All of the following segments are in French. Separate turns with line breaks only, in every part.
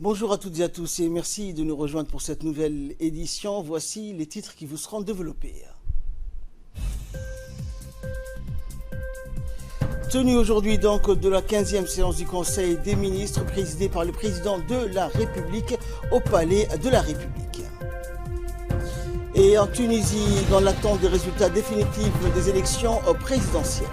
Bonjour à toutes et à tous et merci de nous rejoindre pour cette nouvelle édition. Voici les titres qui vous seront développés. Tenue aujourd'hui donc de la 15e séance du Conseil des ministres présidée par le président de la République au Palais de la République. Et en Tunisie, dans l'attente des résultats définitifs des élections présidentielles.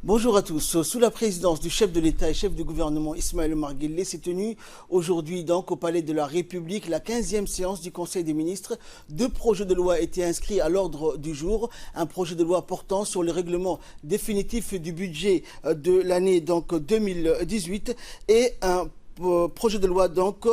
Bonjour à tous. Sous la présidence du chef de l'État et chef du gouvernement Ismaël Omar Guelleh s'est tenue aujourd'hui donc au Palais de la République la 15e séance du Conseil des ministres. Deux projets de loi étaient inscrits à l'ordre du jour. Un projet de loi portant sur le règlement définitif du budget de l'année donc 2018 et un projet de loi donc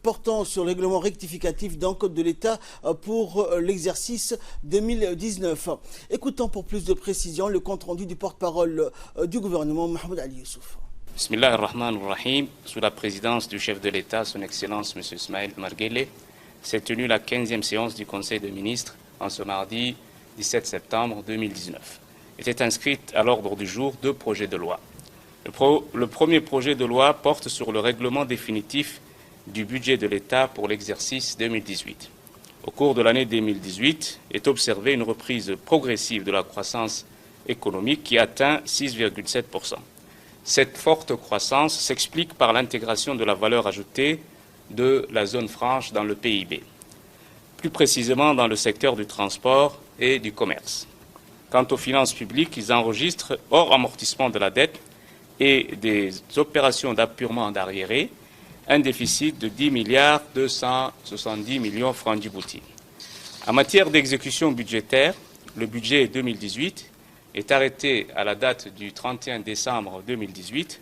portant sur le règlement rectificatif donc de l'État pour l'exercice 2019. Écoutons pour plus de précision le compte rendu du porte-parole du gouvernement, Mohamed Ali Youssouf.
Bismillah ar-Rahman ar-Rahim. Sous la présidence du chef de l'État, son Excellence M. Ismaël Omar Guelleh, s'est tenue la 15e séance du Conseil des ministres en ce mardi 17 septembre 2019. Étaient inscrites à l'ordre du jour deux projets de loi. Le premier projet de loi porte sur le règlement définitif du budget de l'État pour l'exercice 2018. Au cours de l'année 2018 est observée une reprise progressive de la croissance économique qui atteint 6,7%. Cette forte croissance s'explique par l'intégration de la valeur ajoutée de la zone franche dans le PIB, plus précisément dans le secteur du transport et du commerce. Quant aux finances publiques, ils enregistrent, hors amortissement de la dette, et des opérations d'appurement d'arriérés, un déficit de 10 milliards 270 millions francs Djibouti. En matière d'exécution budgétaire, le budget 2018 est arrêté à la date du 31 décembre 2018,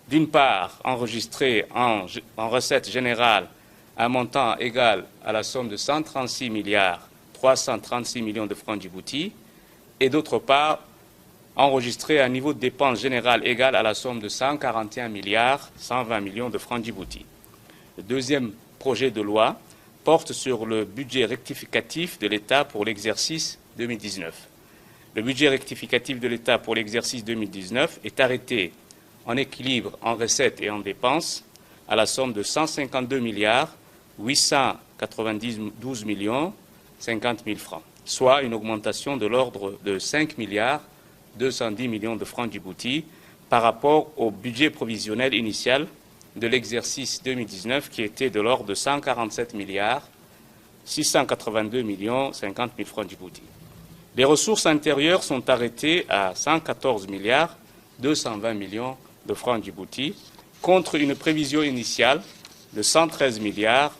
d'une part enregistré en recettes générales un montant égal à la somme de 136 milliards 336 millions de francs Djibouti, et d'autre part enregistré un niveau de dépenses générales égal à la somme de 141 milliards 120 millions de francs Djibouti. Le deuxième projet de loi porte sur le budget rectificatif de l'État pour l'exercice 2019. Le budget rectificatif de l'État pour l'exercice 2019 est arrêté en équilibre en recettes et en dépenses à la somme de 152 milliards 892 millions 50 000 francs, soit une augmentation de l'ordre de 5 milliards 210 millions de francs Djibouti par rapport au budget provisionnel initial de l'exercice 2019 qui était de l'ordre de 147 milliards 682 millions 50 000 francs Djibouti. Les ressources intérieures sont arrêtées à 114 milliards 220 millions de francs Djibouti contre une prévision initiale de 113 milliards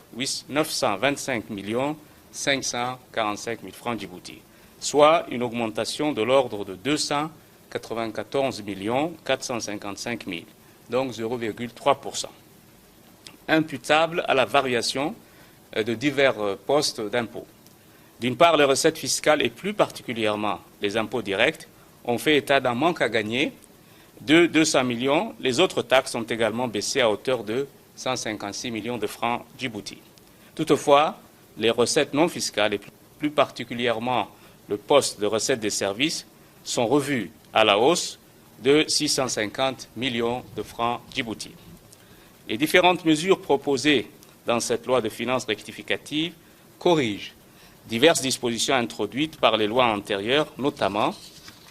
925 millions 545 000 francs Djibouti, soit une augmentation de l'ordre de 294 455 000, donc 0,3%, imputable à la variation de divers postes d'impôts. D'une part, les recettes fiscales et plus particulièrement les impôts directs ont fait état d'un manque à gagner de 200 millions. Les autres taxes ont également baissé à hauteur de 156 millions de francs Djibouti. Toutefois, les recettes non fiscales et plus particulièrement le poste de recettes des services sont revus à la hausse de 650 millions de francs Djibouti. Les différentes mesures proposées dans cette loi de finances rectificative corrigent diverses dispositions introduites par les lois antérieures, notamment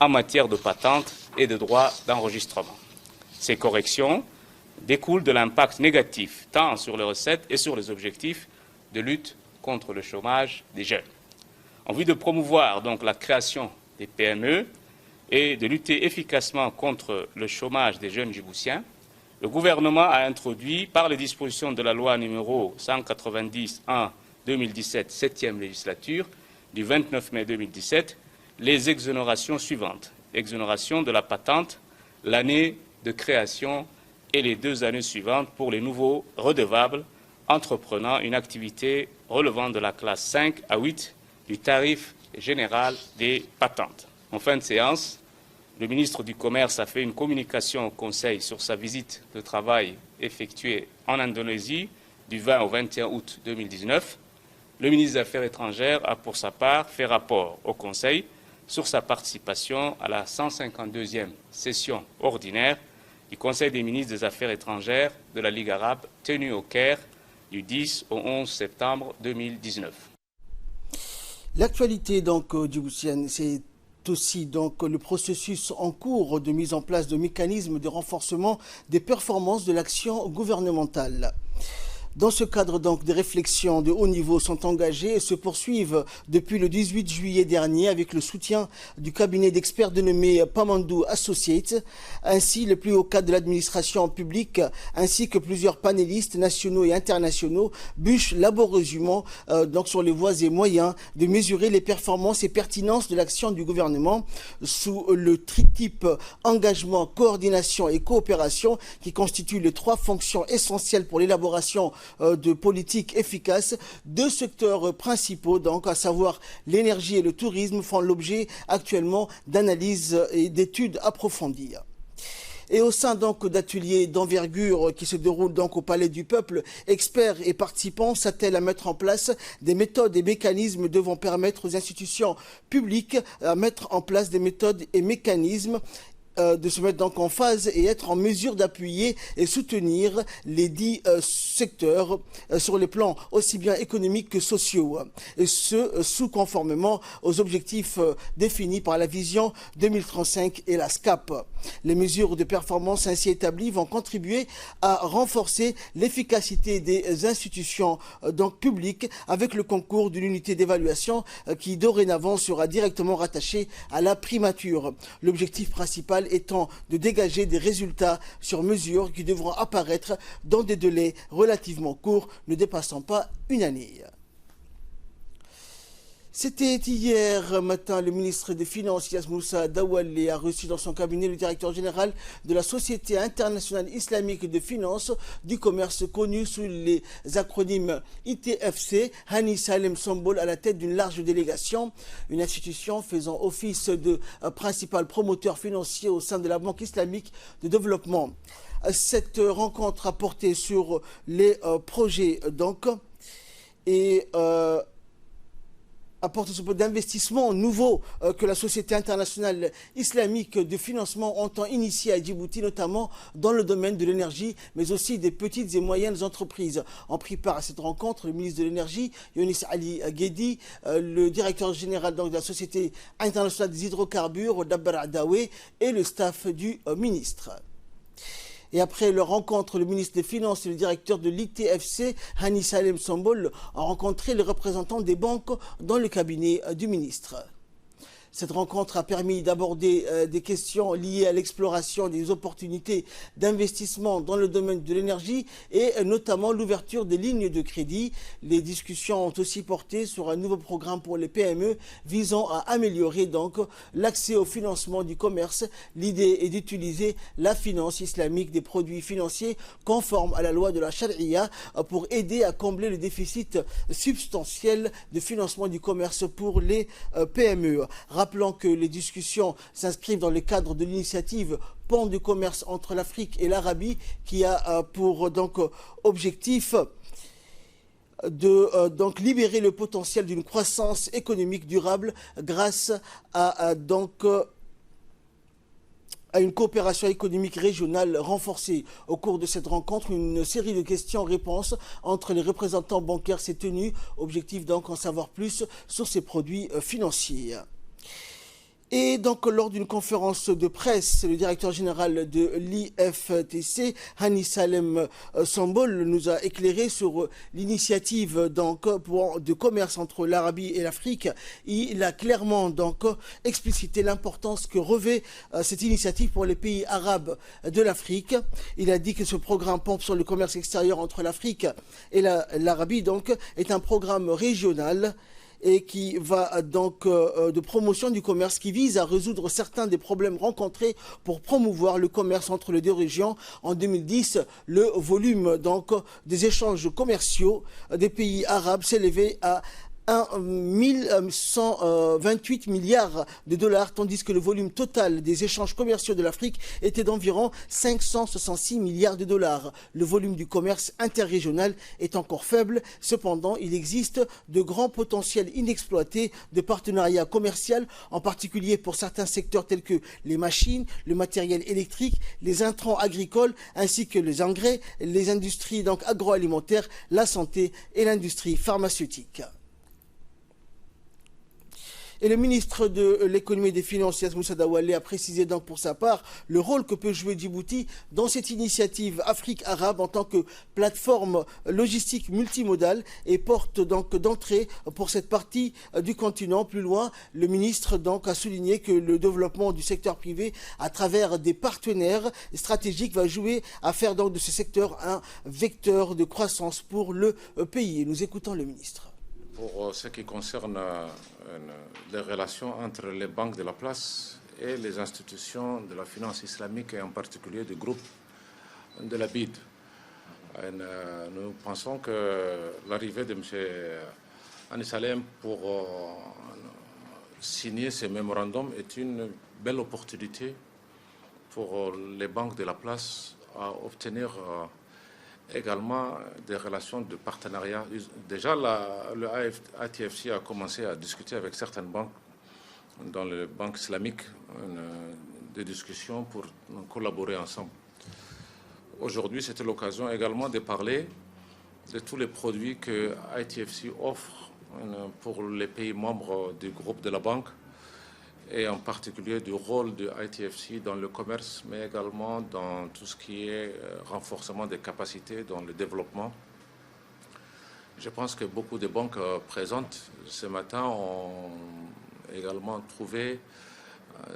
en matière de patentes et de droits d'enregistrement. Ces corrections découlent de l'impact négatif tant sur les recettes et sur les objectifs de lutte contre le chômage des jeunes. En vue de promouvoir donc la création des PME et de lutter efficacement contre le chômage des jeunes djiboutiens, le gouvernement a introduit par les dispositions de la loi numéro 190/2017, 7e législature, du 29 mai 2017, les exonérations suivantes. Exonération de la patente, l'année de création et les 2 années suivantes pour les nouveaux redevables entreprenant une activité relevant de la classe 5 à 8 du tarif général des patentes. En fin de séance, le ministre du Commerce a fait une communication au Conseil sur sa visite de travail effectuée en Indonésie du 20 au 21 août 2019. Le ministre des Affaires étrangères a pour sa part fait rapport au Conseil sur sa participation à la 152e session ordinaire du Conseil des ministres des Affaires étrangères de la Ligue arabe tenu au Caire du 10 au 11 septembre 2019.
L'actualité donc djiboutienne, c'est aussi donc le processus en cours de mise en place de mécanismes de renforcement des performances de l'action gouvernementale. Dans ce cadre, donc, des réflexions de haut niveau sont engagées et se poursuivent depuis le 18 juillet dernier avec le soutien du cabinet d'experts dénommé Pamandou Associates, ainsi le plus haut cadre de l'administration publique, ainsi que plusieurs panélistes nationaux et internationaux bûchent laborieusement donc sur les voies et moyens de mesurer les performances et pertinences de l'action du gouvernement sous le tritype engagement, coordination et coopération qui constituent les trois fonctions essentielles pour l'élaboration de politiques efficaces. Deux secteurs principaux, donc, à savoir l'énergie et le tourisme, font l'objet actuellement d'analyses et d'études approfondies. Et au sein donc d'ateliers d'envergure qui se déroulent donc au Palais du Peuple, experts et participants s'attellent à mettre en place des méthodes et mécanismes devant permettre aux institutions publiques à mettre en place des méthodes et mécanismes de se mettre donc en phase et être en mesure d'appuyer et soutenir les dix secteurs sur les plans aussi bien économiques que sociaux, et ce sous conformément aux objectifs définis par la vision 2035 et la SCAP. Les mesures de performance ainsi établies vont contribuer à renforcer l'efficacité des institutions donc publiques avec le concours d'une unité d'évaluation qui dorénavant sera directement rattachée à la primature. L'objectif principal étant de dégager des résultats sur mesure qui devront apparaître dans des délais relativement courts, ne dépassant pas une année. C'était hier matin, le ministre des Finances, Ilias Moussa Daoualé, a reçu dans son cabinet le directeur général de la Société internationale islamique de finance du commerce, connue sous les acronymes ITFC, Hani Salem Sombol, à la tête d'une large délégation, une institution faisant office de principal promoteur financier au sein de la Banque islamique de développement. Cette rencontre a porté sur les projets donc et apporte ce peu d'investissements nouveaux que la Société internationale islamique de financement entend initier à Djibouti, notamment dans le domaine de l'énergie, mais aussi des petites et moyennes entreprises. En prit part à cette rencontre le ministre de l'Énergie, Younis Ali Guedi, le directeur général donc, de la Société internationale des hydrocarbures, Dabbar Adaoué, et le staff du ministre. Et après leur rencontre, le ministre des Finances et le directeur de l'ITFC, Hani Salem Sombol, ont rencontré les représentants des banques dans le cabinet du ministre. Cette rencontre a permis d'aborder des questions liées à l'exploration des opportunités d'investissement dans le domaine de l'énergie et notamment l'ouverture des lignes de crédit. Les discussions ont aussi porté sur un nouveau programme pour les PME visant à améliorer donc l'accès au financement du commerce. L'idée est d'utiliser la finance islamique des produits financiers conformes à la loi de la Charia pour aider à combler le déficit substantiel de financement du commerce pour les PME. Rappelant que les discussions s'inscrivent dans le cadre de l'initiative Pont du commerce entre l'Afrique et l'Arabie qui a pour donc objectif de donc libérer le potentiel d'une croissance économique durable grâce à une coopération économique régionale renforcée. Au cours de cette rencontre, une série de questions-réponses entre les représentants bancaires s'est tenue. Objectif donc en savoir plus sur ces produits financiers. Et donc, lors d'une conférence de presse, le directeur général de l'IFTC, Hani Salem Sombol, nous a éclairé sur l'initiative de commerce entre l'Arabie et l'Afrique. Il a clairement donc explicité l'importance que revêt cette initiative pour les pays arabes de l'Afrique. Il a dit que ce programme pompe sur le commerce extérieur entre l'Afrique et l'Arabie donc est un programme régional et qui va donc de promotion du commerce qui vise à résoudre certains des problèmes rencontrés pour promouvoir le commerce entre les deux régions. En 2010, le volume donc des échanges commerciaux des pays arabes s'élevait à 128 milliards de dollars, tandis que le volume total des échanges commerciaux de l'Afrique était d'environ 566 milliards de dollars. Le volume du commerce interrégional est encore faible. Cependant, il existe de grands potentiels inexploités de partenariat commercial, en particulier pour certains secteurs tels que les machines, le matériel électrique, les intrants agricoles, ainsi que les engrais, les industries donc agroalimentaires, la santé et l'industrie pharmaceutique. Et le ministre de l'économie et des finances, Moussa Dawalé, a précisé donc pour sa part le rôle que peut jouer Djibouti dans cette initiative Afrique arabe en tant que plateforme logistique multimodale et porte donc d'entrée pour cette partie du continent. Plus loin, le ministre donc a souligné que le développement du secteur privé à travers des partenaires stratégiques va jouer à faire donc de ce secteur un vecteur de croissance pour le pays. Et nous écoutons le ministre.
Pour ce qui concerne les relations entre les banques de la place et les institutions de la finance islamique et en particulier du groupe de la BID. Nous pensons que l'arrivée de M. Anis Salem pour signer ce mémorandum est une belle opportunité pour les banques de la place à obtenir également des relations de partenariat. Déjà, le ITFC a commencé à discuter avec certaines banques, dans les banques islamiques, des discussions pour collaborer ensemble. Aujourd'hui, c'était l'occasion également de parler de tous les produits que ITFC offre pour les pays membres du groupe de la banque, et en particulier du rôle de ITFC dans le commerce, mais également dans tout ce qui est renforcement des capacités dans le développement. Je pense que beaucoup de banques présentes ce matin ont également trouvé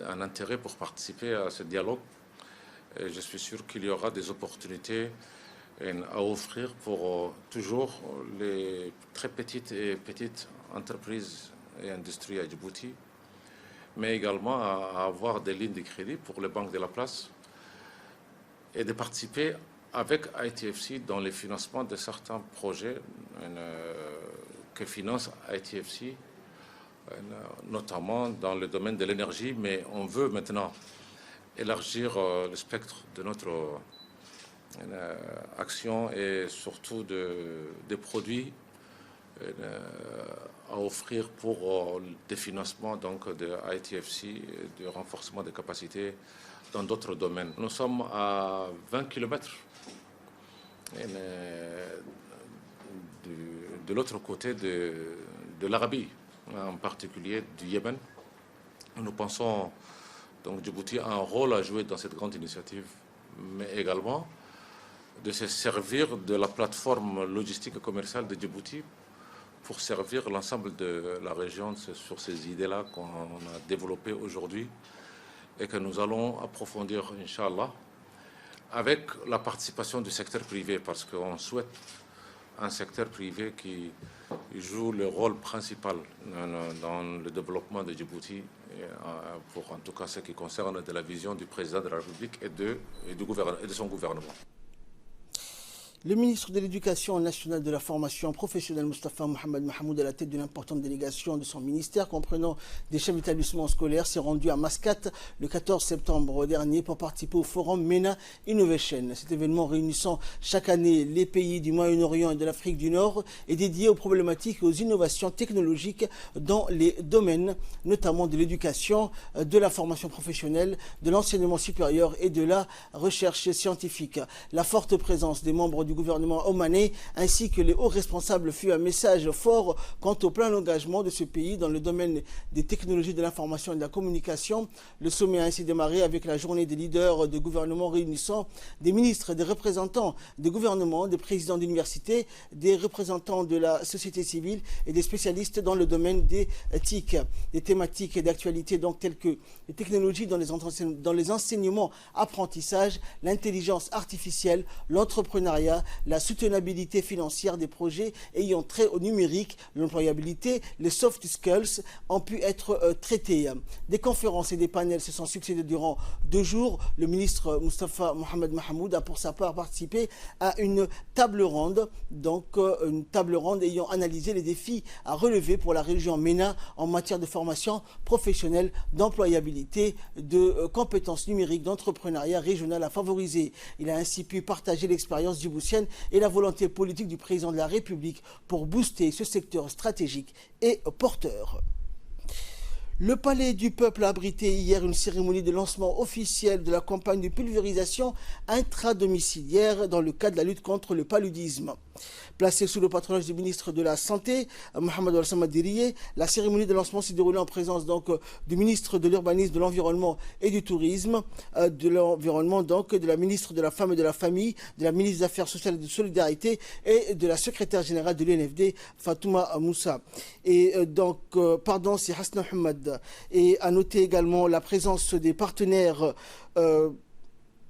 un intérêt pour participer à ce dialogue. Et je suis sûr qu'il y aura des opportunités à offrir pour toujours les très petites entreprises et industries à Djibouti, mais également à avoir des lignes de crédit pour les banques de la place et de participer avec ITFC dans le financement de certains projets que finance ITFC, notamment dans le domaine de l'énergie, mais on veut maintenant élargir le spectre de notre action et surtout des produits à offrir pour des financements donc, de ITFC, de renforcement des capacités dans d'autres domaines. Nous sommes à 20 km de l'autre côté de l'Arabie, en particulier du Yémen. Nous pensons donc Djibouti a un rôle à jouer dans cette grande initiative, mais également de se servir de la plateforme logistique et commerciale de Djibouti pour servir l'ensemble de la région sur ces idées-là qu'on a développées aujourd'hui et que nous allons approfondir, Inch'Allah, avec la participation du secteur privé, parce qu'on souhaite un secteur privé qui joue le rôle principal dans le développement de Djibouti, pour en tout cas ce qui concerne de la vision du président de la République et de son gouvernement.
Le ministre de l'Éducation nationale et de la formation professionnelle, Moustapha Mohamed Mahmoud, à la tête d'une importante délégation de son ministère, comprenant des chefs d'établissement scolaires, s'est rendu à Mascate le 14 septembre dernier pour participer au forum MENA Innovation. Cet événement réunissant chaque année les pays du Moyen-Orient et de l'Afrique du Nord est dédié aux problématiques et aux innovations technologiques dans les domaines, notamment de l'éducation, de la formation professionnelle, de l'enseignement supérieur et de la recherche scientifique. La forte présence des membres du gouvernement omanais ainsi que les hauts responsables fut un message fort quant au plein engagement de ce pays dans le domaine des technologies de l'information et de la communication. Le sommet a ainsi démarré avec la journée des leaders de gouvernement réunissant des ministres, des représentants des gouvernements, des présidents d'universités, des représentants de la société civile et des spécialistes dans le domaine des TIC. Des thématiques d'actualité donc telles que les technologies dans les enseignements, apprentissage, l'intelligence artificielle, l'entrepreneuriat, cela, la soutenabilité financière des projets ayant trait au numérique, l'employabilité, les soft skills ont pu être traités. Des conférences et des panels se sont succédés durant 2 jours. Le ministre Moustapha Mohamed Mahamoud a pour sa part participé à une table ronde, ayant analysé les défis à relever pour la région MENA en matière de formation professionnelle, d'employabilité, de compétences numériques, d'entrepreneuriat régional à favoriser. Il a ainsi pu partager l'expérience djiboutienne et la volonté politique du président de la République pour booster ce secteur stratégique et porteur. Le Palais du Peuple a abrité hier une cérémonie de lancement officielle de la campagne de pulvérisation intradomiciliaire dans le cadre de la lutte contre le paludisme. Placée sous le patronage du ministre de la Santé, Mohamed Al-Samad Diriye, la cérémonie de lancement s'est déroulée en présence du ministre de l'Urbanisme, de l'Environnement et du Tourisme, de la ministre de la Femme et de la Famille, de la ministre des Affaires sociales et de Solidarité et de la secrétaire générale de l'UNFD, Fatouma Moussa. Et c'est Hasna Hamad. Et à noter également la présence des partenaires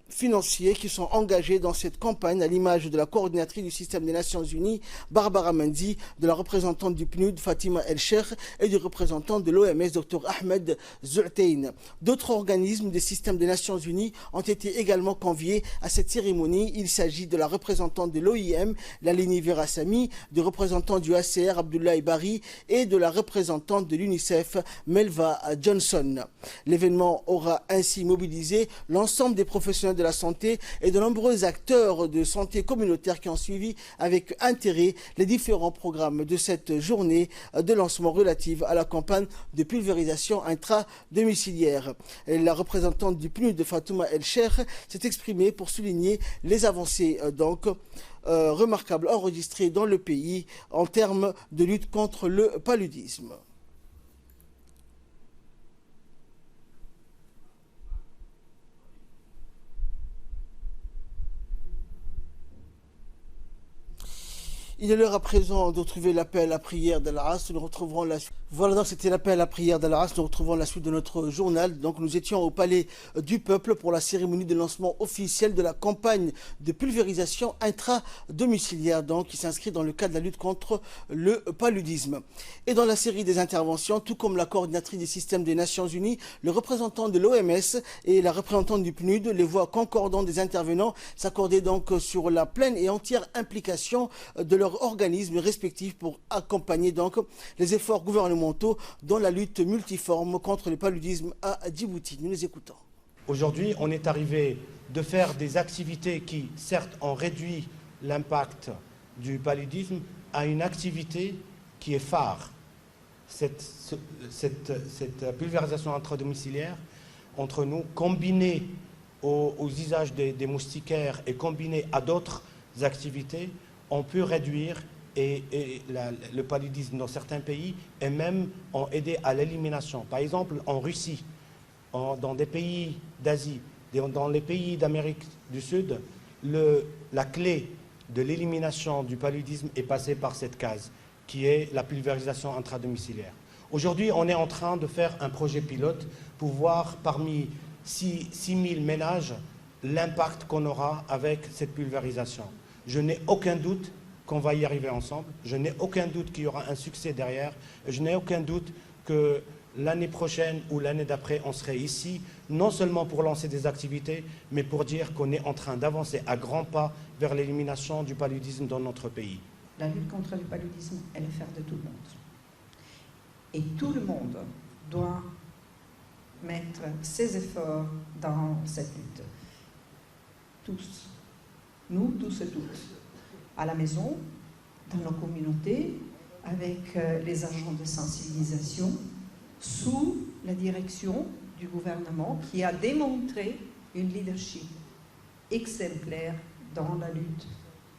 financiers qui sont engagés dans cette campagne, à l'image de la coordinatrice du système des Nations Unies, Barbara Mandi, de la représentante du PNUD, Fatima El Sheikh, et du représentant de l'OMS, Dr Ahmed Zultein. D'autres organismes des systèmes des Nations Unies ont été également conviés à cette cérémonie. Il s'agit de la représentante de l'OIM, Lalini Verasamy, du représentant du ACR, Abdoulaye Bari, et de la représentante de l'UNICEF, Melva Johnson. L'événement aura ainsi mobilisé l'ensemble des professionnels de la santé et de nombreux acteurs de santé communautaire qui ont suivi avec intérêt les différents programmes de cette journée de lancement relative à la campagne de pulvérisation intra-domiciliaire. La représentante du PNUD de Fatouma El Sheikh s'est exprimée pour souligner les avancées remarquables enregistrées dans le pays en termes de lutte contre le paludisme. Il est l'heure à présent de retrouver l'appel à prière d'Al-Asr. Nous retrouverons la suite. Voilà, donc c'était l'appel à prière d'Al-Asr. Nous retrouvons la suite de notre journal. Donc nous étions au Palais du Peuple pour la cérémonie de lancement officiel de la campagne de pulvérisation intra-domiciliaire, donc qui s'inscrit dans le cadre de la lutte contre le paludisme. Et dans la série des interventions, tout comme la coordinatrice du système des Nations Unies, le représentant de l'OMS et la représentante du PNUD, les voix concordantes des intervenants s'accordaient donc sur la pleine et entière implication de leurs organismes respectifs pour accompagner donc les efforts gouvernementaux dans la lutte multiforme contre le paludisme à Djibouti. Nous les écoutons.
Aujourd'hui, on est arrivé de faire des activités qui, certes, ont réduit l'impact du paludisme à une activité qui est phare. Cette pulvérisation intradomiciliaire, entre nous, combinée aux usages des moustiquaires et combinée à d'autres activités, on peut réduire le paludisme dans certains pays et même ont aidé à l'élimination. Par exemple, en Russie, dans des pays d'Asie, dans les pays d'Amérique du Sud, la clé de l'élimination du paludisme est passée par cette case, qui est la pulvérisation intradomiciliaire. Aujourd'hui, on est en train de faire un projet pilote pour voir parmi 6 000 ménages l'impact qu'on aura avec cette pulvérisation. Je n'ai aucun doute qu'on va y arriver ensemble. Je n'ai aucun doute qu'il y aura un succès derrière. Je n'ai aucun doute que l'année prochaine ou l'année d'après, on serait ici, non seulement pour lancer des activités, mais pour dire qu'on est en train d'avancer à grands pas vers l'élimination du paludisme dans notre pays.
La lutte contre le paludisme est l'affaire de tout le monde. Et tout le monde doit mettre ses efforts dans cette lutte. Tous. Nous, tous et toutes, à la maison, dans nos communautés, avec les agents de sensibilisation, sous la direction du gouvernement qui a démontré une leadership exemplaire dans la lutte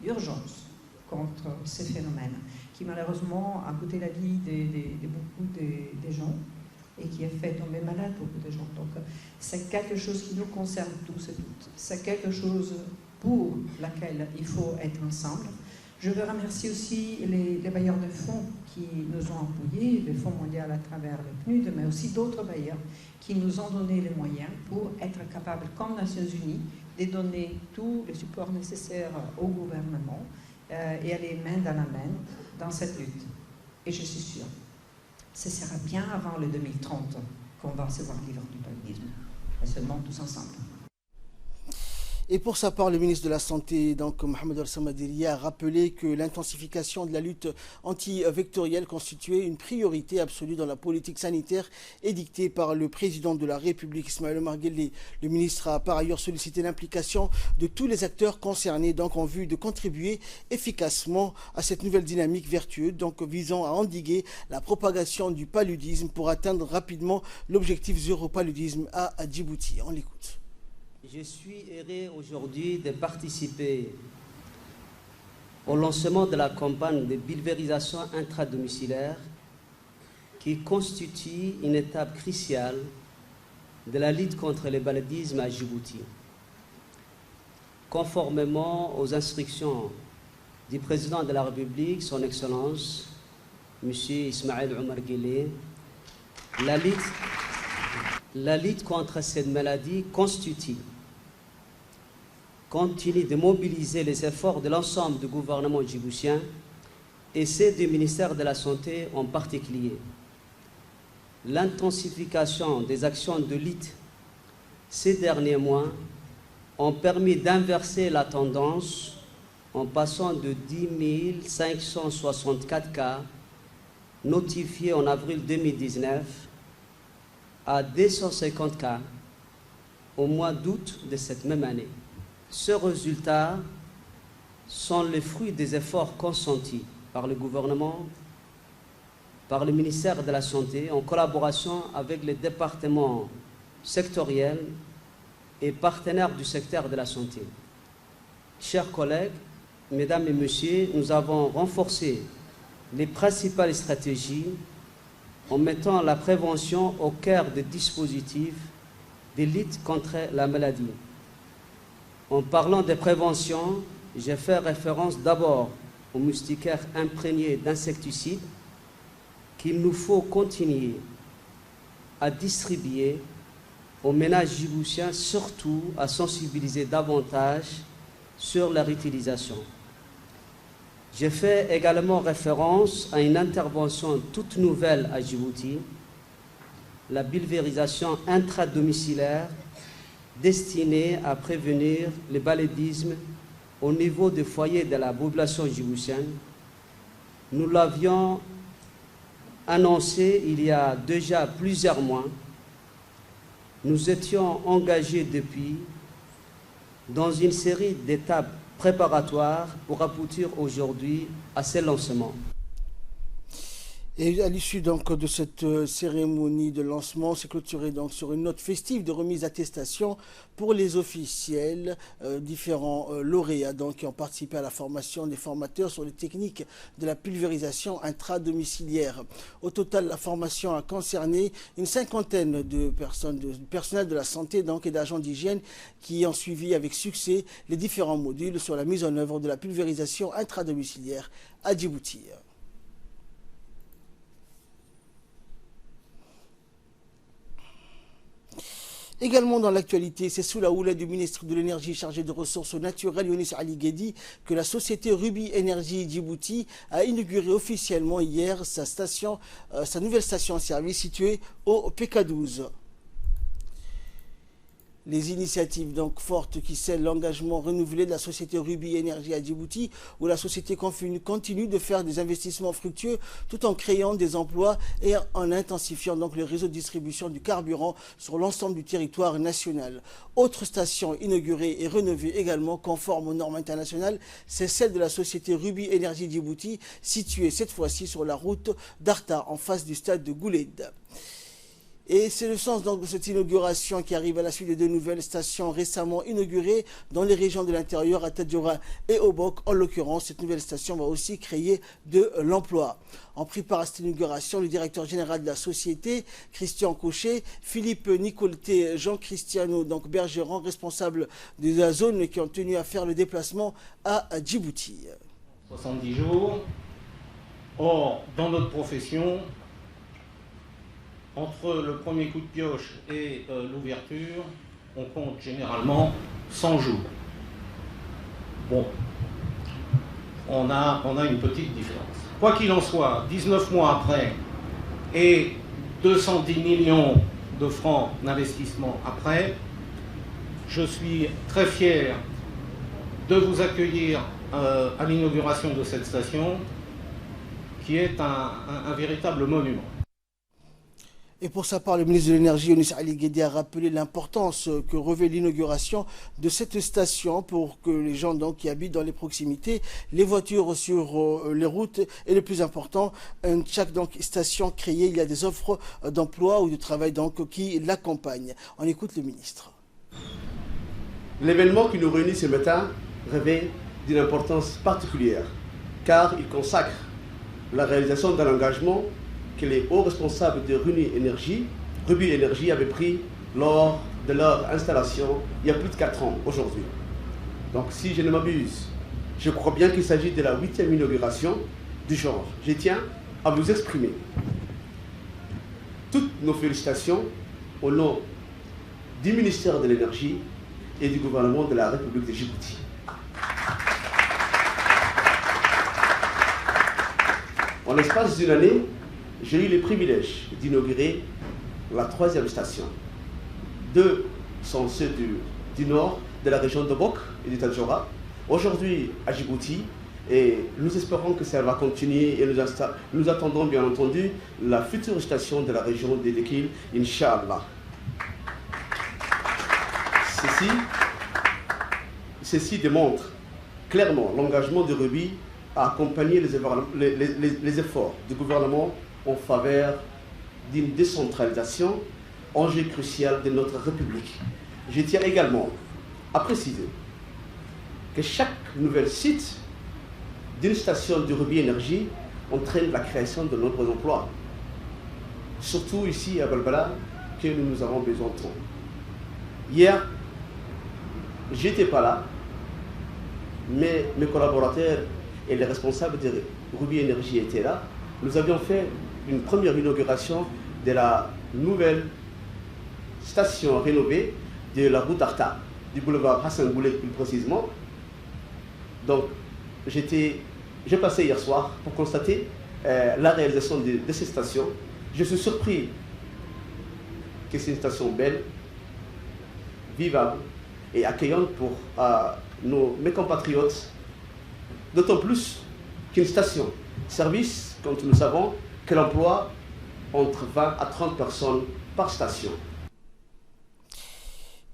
d'urgence contre ces phénomènes, qui malheureusement a coûté la vie de beaucoup des gens et qui a fait tomber malade beaucoup de gens. Donc c'est quelque chose qui nous concerne tous et toutes. C'est quelque chose pour laquelle il faut être ensemble. Je veux remercier aussi les bailleurs de fonds qui nous ont appuyés, le Fonds mondial à travers le PNUD, mais aussi d'autres bailleurs qui nous ont donné les moyens pour être capables, comme Nations Unies, de donner tout le support nécessaire au gouvernement et aller main dans la main dans cette lutte. Et je suis sûre, ce sera bien avant le 2030 qu'on va se voir libre du paludisme, et seulement tous ensemble.
Et pour sa part, le ministre de la Santé, donc Mohamed El-Samadiri, a rappelé que l'intensification de la lutte anti-vectorielle constituait une priorité absolue dans la politique sanitaire édictée par le président de la République, Ismaël Omar Guelleh. Le ministre a par ailleurs sollicité l'implication de tous les acteurs concernés, donc en vue de contribuer efficacement à cette nouvelle dynamique vertueuse, donc visant à endiguer la propagation du paludisme pour atteindre rapidement l'objectif zéro paludisme à Djibouti. On l'écoute.
Je suis heureux aujourd'hui de participer au lancement de la campagne de pulvérisation intradomiciliaire qui constitue une étape cruciale de la lutte contre le paludisme à Djibouti. Conformément aux instructions du président de la République, son Excellence, M. Ismaël Omar Guelleh, la lutte contre cette maladie continue de mobiliser les efforts de l'ensemble du gouvernement djiboutien et ceux du ministère de la Santé en particulier. L'intensification des actions de lutte ces derniers mois ont permis d'inverser la tendance en passant de 10 564 cas notifiés en avril 2019 à 250 cas au mois d'août de cette même année. Ces résultats sont le fruit des efforts consentis par le gouvernement, par le ministère de la Santé, en collaboration avec les départements sectoriels et partenaires du secteur de la santé. Chers collègues, mesdames et messieurs, nous avons renforcé les principales stratégies en mettant la prévention au cœur des dispositifs de lutte contre la maladie. En parlant de prévention, j'ai fait référence d'abord aux moustiquaires imprégnés d'insecticides qu'il nous faut continuer à distribuer aux ménages djiboutiens, surtout à sensibiliser davantage sur leur utilisation. J'ai fait également référence à une intervention toute nouvelle à Djibouti, la pulvérisation intradomiciliaire destinée à prévenir le paludisme au niveau des foyers de la population djiboutienne. Nous l'avions annoncé il y a déjà plusieurs mois. Nous étions engagés depuis dans une série d'étapes préparatoires pour aboutir aujourd'hui à ce lancement.
Et à l'issue donc de cette cérémonie de lancement, c'est clôturé donc sur une note festive de remise d'attestation pour les officiels, différents lauréats donc, qui ont participé à la formation des formateurs sur les techniques de la pulvérisation intradomiciliaire. Au total, la formation a concerné une cinquantaine de personnes, de personnel de la santé donc, et d'agents d'hygiène qui ont suivi avec succès les différents modules sur la mise en œuvre de la pulvérisation intradomiciliaire à Djibouti. Également dans l'actualité, c'est sous la houlette du ministre de l'Énergie chargé des ressources naturelles, Younis Ali Guedi, que la société Ruby Energy Djibouti a inauguré officiellement hier sa nouvelle station service située au PK12. Les initiatives donc fortes qui scellent l'engagement renouvelé de la société Ruby Energy à Djibouti, où la société continue de faire des investissements fructueux tout en créant des emplois et en intensifiant donc le réseau de distribution du carburant sur l'ensemble du territoire national. Autre station inaugurée et rénovée également conforme aux normes internationales, c'est celle de la société Ruby Energy Djibouti, située cette fois-ci sur la route d'Arta en face du stade de Gouled. Et c'est le sens donc de cette inauguration qui arrive à la suite de deux nouvelles stations récemment inaugurées dans les régions de l'intérieur, à Tadjoura et Obok. En l'occurrence, cette nouvelle station va aussi créer de l'emploi. En pris part à cette inauguration, le directeur général de la société, Christian Cochet, Philippe Nicolté, Jean-Christiano donc Bergeron, responsable de la zone qui ont tenu à faire le déplacement à Djibouti.
70 jours. Or, dans notre profession, entre le premier coup de pioche et l'ouverture, on compte généralement 100 jours. Bon, on a une petite différence. Quoi qu'il en soit, 19 mois après et 210 millions de francs d'investissement après, je suis très fier de vous accueillir à l'inauguration de cette station qui est un véritable monument.
Et pour sa part, le ministre de l'Énergie, Younis Ali Guédé, a rappelé l'importance que revêt l'inauguration de cette station pour que les gens donc, qui habitent dans les proximités, les voitures sur les routes, et le plus important, chaque donc, station créée, il y a des offres d'emploi ou de travail donc, qui l'accompagnent. On écoute le ministre.
L'événement qui nous réunit ce matin revêt d'une importance particulière, car il consacre la réalisation d'un engagement que les hauts responsables de Rubis Énergie avaient pris lors de leur installation il y a plus de 4 ans aujourd'hui. Donc si je ne m'abuse, je crois bien qu'il s'agit de la 8e inauguration du genre. Je tiens à vous exprimer toutes nos félicitations au nom du ministère de l'Énergie et du gouvernement de la République de Djibouti. En l'espace d'une année, j'ai eu le privilège d'inaugurer la 3e station. 2 sont ceux du nord, de la région de Bok et du Tadjoura. Aujourd'hui à Djibouti, et nous espérons que ça va continuer et nous attendons bien entendu la future station de la région de Lekil, Inch'Allah. Ceci démontre clairement l'engagement de Rubis à accompagner les efforts du gouvernement en faveur d'une décentralisation, enjeu crucial de notre République. Je tiens également à préciser que chaque nouvel site d'une station de Rubis Énergie entraîne la création de nombreux emplois. Surtout ici à Balbala, que nous avons besoin de temps. Hier, j'étais pas là, mais mes collaborateurs et les responsables de Rubis Énergie étaient là. Nous avions fait une première inauguration de la nouvelle station rénovée de la route Arta, du boulevard Hassan Boulet plus précisément. Donc, j'ai passé hier soir pour constater la réalisation de ces stations. Je suis surpris que c'est une station belle, vivable et accueillante pour mes compatriotes, d'autant plus qu'une station service, quand nous savons qu'elle emploie entre 20 à 30 personnes par station.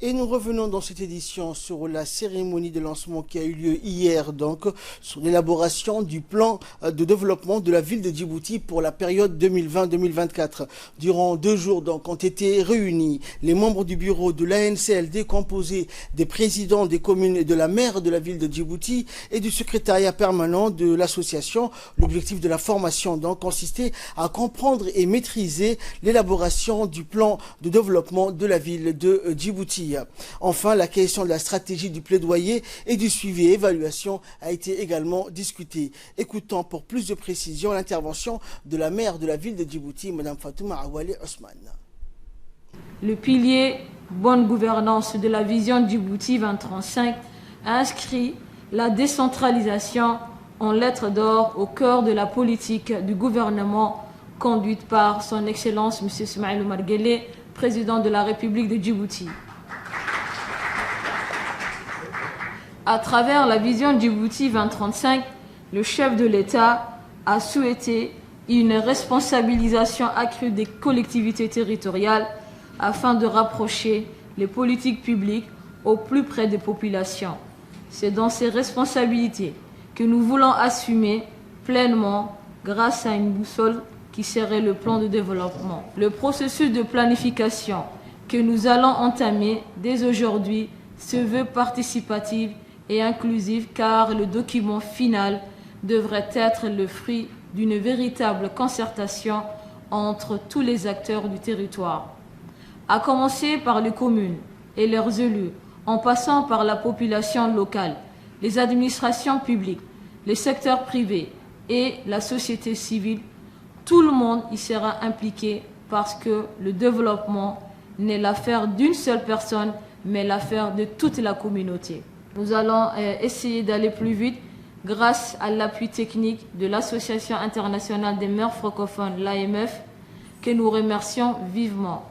Et nous revenons dans cette édition sur la cérémonie de lancement qui a eu lieu hier, donc, sur l'élaboration du plan de développement de la ville de Djibouti pour la période 2020-2024. Durant 2 jours, donc, ont été réunis les membres du bureau de l'ANCLD composé des présidents des communes et de la maire de la ville de Djibouti et du secrétariat permanent de l'association. L'objectif de la formation, donc, consistait à comprendre et maîtriser l'élaboration du plan de développement de la ville de Djibouti. Enfin, la question de la stratégie du plaidoyer et du suivi et évaluation a été également discutée. Écoutons pour plus de précision l'intervention de la maire de la ville de Djibouti, Mme Fatouma Awali Osman.
Le pilier bonne gouvernance de la vision Djibouti 2035 a inscrit la décentralisation en lettres d'or au cœur de la politique du gouvernement conduite par son Excellence M. Ismaël Omar Guelleh, président de la République de Djibouti. À travers la vision Djibouti 2035, le chef de l'État a souhaité une responsabilisation accrue des collectivités territoriales afin de rapprocher les politiques publiques au plus près des populations. C'est dans ces responsabilités que nous voulons assumer pleinement grâce à une boussole qui serait le plan de développement. Le processus de planification que nous allons entamer dès aujourd'hui se veut participatif et inclusive car le document final devrait être le fruit d'une véritable concertation entre tous les acteurs du territoire. À commencer par les communes et leurs élus, en passant par la population locale, les administrations publiques, les secteurs privés et la société civile, tout le monde y sera impliqué parce que le développement n'est l'affaire d'une seule personne, mais l'affaire de toute la communauté. Nous allons essayer d'aller plus vite grâce à l'appui technique de l'Association internationale des maires francophones, l'AMF, que nous remercions vivement.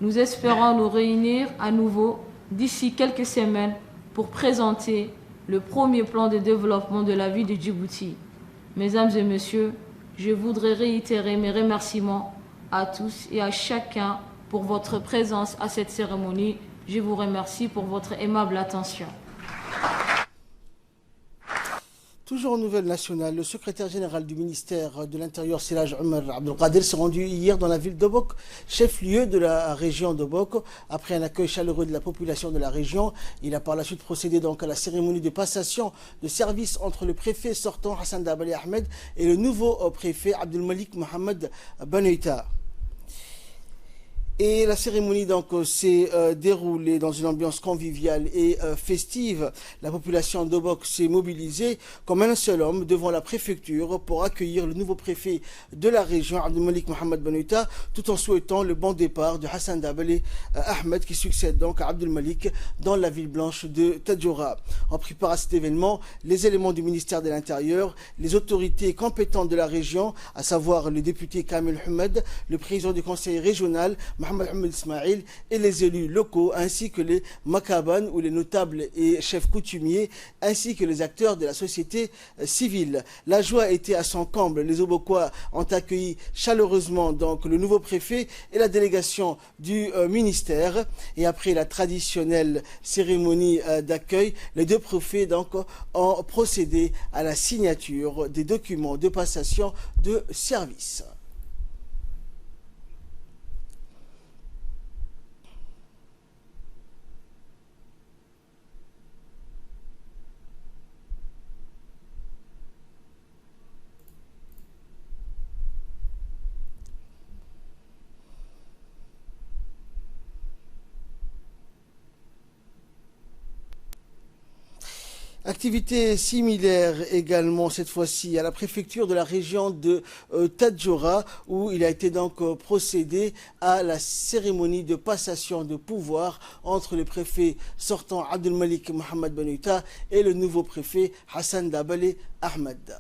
Nous espérons nous réunir à nouveau d'ici quelques semaines pour présenter le premier plan de développement de la ville de Djibouti. Mesdames et messieurs, je voudrais réitérer mes remerciements à tous et à chacun pour votre présence à cette cérémonie. Je vous remercie pour votre aimable attention.
Toujours en nouvelle nationale, le secrétaire général du ministère de l'Intérieur, Siraj Omar Abdelkader, s'est rendu hier dans la ville d'Obok, chef-lieu de la région d'Obok. Après un accueil chaleureux de la population de la région, il a par la suite procédé donc à la cérémonie de passation de service entre le préfet sortant Hassan Dabali Ahmed et le nouveau préfet Abdelmalik Mohamed Banoita. Et la cérémonie donc s'est déroulée dans une ambiance conviviale et festive. La population d'Obok s'est mobilisée comme un seul homme devant la préfecture pour accueillir le nouveau préfet de la région, Abdelmalik Mohamed Banoita, tout en souhaitant le bon départ de Hassan Dabali Ahmed qui succède donc à Abdelmalik dans la ville blanche de Tadjoura. En préparant cet événement, les éléments du ministère de l'Intérieur, les autorités compétentes de la région, à savoir le député Kamel Hamed, le président du conseil régional, Mohamed Ahmed Ismail, et les élus locaux, ainsi que les makaban ou les notables et chefs coutumiers, ainsi que les acteurs de la société civile. La joie était à son comble. Les Obokois ont accueilli chaleureusement donc le nouveau préfet et la délégation du ministère. Et après la traditionnelle cérémonie d'accueil, les deux préfets donc ont procédé à la signature des documents de passation de service. Activité similaire également cette fois-ci à la préfecture de la région de Tadjoura où il a été donc procédé à la cérémonie de passation de pouvoir entre le préfet sortant Abdelmalik Mohamed Banoita et le nouveau préfet Hassan Dabali Ahmed.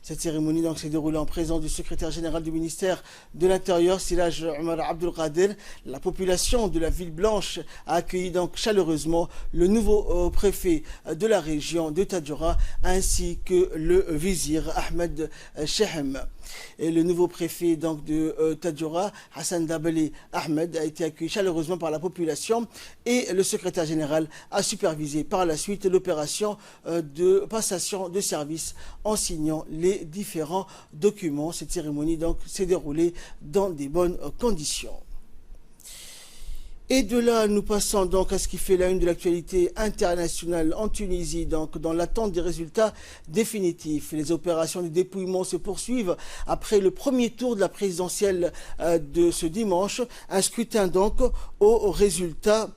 Cette cérémonie s'est déroulée en présence du secrétaire général du ministère de l'Intérieur, Siraj Omar Abdelkader. La population de la ville blanche a accueilli donc chaleureusement le nouveau préfet de la région de Tadjoura ainsi que le vizir Ahmed Shehem. Et le nouveau préfet donc de Tadjoura, Hassan Dabali Ahmed, a été accueilli chaleureusement par la population et le secrétaire général a supervisé par la suite l'opération de passation de service en signant les différents documents. Cette cérémonie donc s'est déroulée dans des bonnes conditions. Et de là, nous passons donc à ce qui fait la une de l'actualité internationale en Tunisie, donc dans l'attente des résultats définitifs. Les opérations de dépouillement se poursuivent après le premier tour de la présidentielle de ce dimanche. Un scrutin donc aux résultats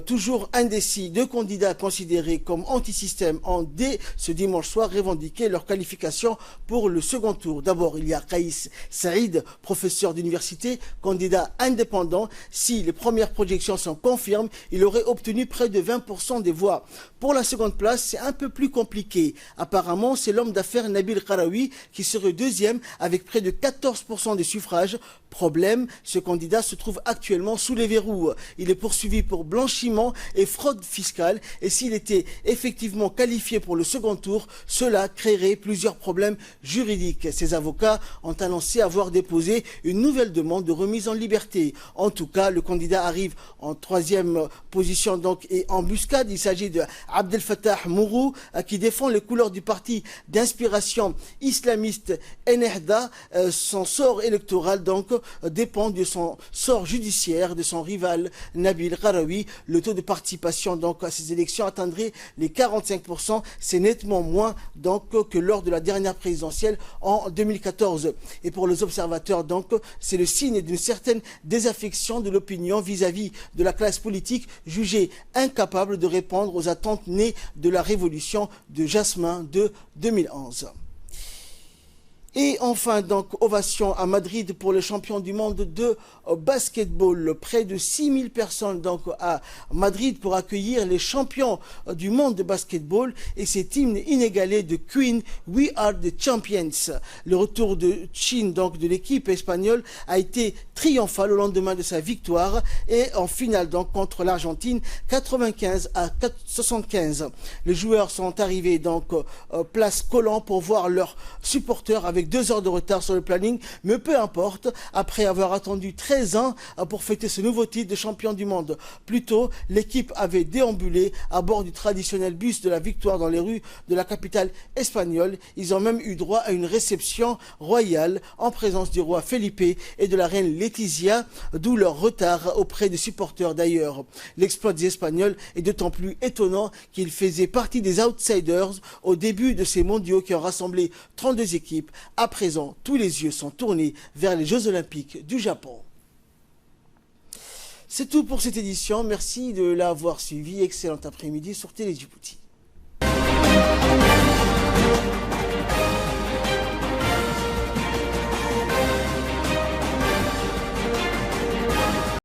toujours indécis. Deux candidats considérés comme anti-système ont dès ce dimanche soir revendiqué leur qualification pour le second tour. D'abord, il y a Kaïs Saïd, professeur d'université, candidat indépendant. Si les premières projections sont confirmes, il aurait obtenu près de 20% des voix. Pour la seconde place, c'est un peu plus compliqué. Apparemment, c'est l'homme d'affaires Nabil Karawi qui serait deuxième avec près de 14% des suffrages. Problème, ce candidat se trouve actuellement sous les verrous. Il est poursuivi pour blanchiment et fraude fiscale et s'il était effectivement qualifié pour le second tour, cela créerait plusieurs problèmes juridiques. Ses avocats ont annoncé avoir déposé une nouvelle demande de remise en liberté. En tout cas, le candidat arrive en troisième position donc et embuscade. Il s'agit de Abdel Fattah Mourou qui défend les couleurs du parti d'inspiration islamiste Ennahda. Son sort électoral donc dépend de son sort judiciaire de son rival Nabil Karawi. le taux de participation donc à ces élections atteindrait les 45%. C'est nettement moins donc que lors de la dernière présidentielle en 2014. Et pour les observateurs donc, c'est le signe d'une certaine désaffection de l'opinion vis-à-vis de la classe politique jugée incapable de répondre aux attentes nées de la révolution de Jasmin de 2011. Et enfin, donc, ovation à Madrid pour les champions du monde de basketball. Près de 6000 personnes donc, à Madrid pour accueillir les champions du monde de basketball et cet hymne inégalé de Queen, We Are the Champions. Le retour de Chine, donc, de l'équipe espagnole, a été triomphal au lendemain de sa victoire et en finale donc, contre l'Argentine, 95-75. Les joueurs sont arrivés donc place Collant pour voir leurs supporters avec 2 heures de retard sur le planning, mais peu importe, après avoir attendu 13 ans pour fêter ce nouveau titre de champion du monde. Plus tôt, l'équipe avait déambulé à bord du traditionnel bus de la victoire dans les rues de la capitale espagnole. Ils ont même eu droit à une réception royale en présence du roi Felipe et de la reine Laetitia, d'où leur retard auprès des supporters d'ailleurs. L'exploit des Espagnols est d'autant plus étonnant qu'ils faisaient partie des outsiders au début de ces mondiaux qui ont rassemblé 32 équipes. À présent, tous les yeux sont tournés vers les Jeux Olympiques du Japon. C'est tout pour cette édition. Merci de l'avoir suivi. Excellent après-midi sur Télé Djibouti.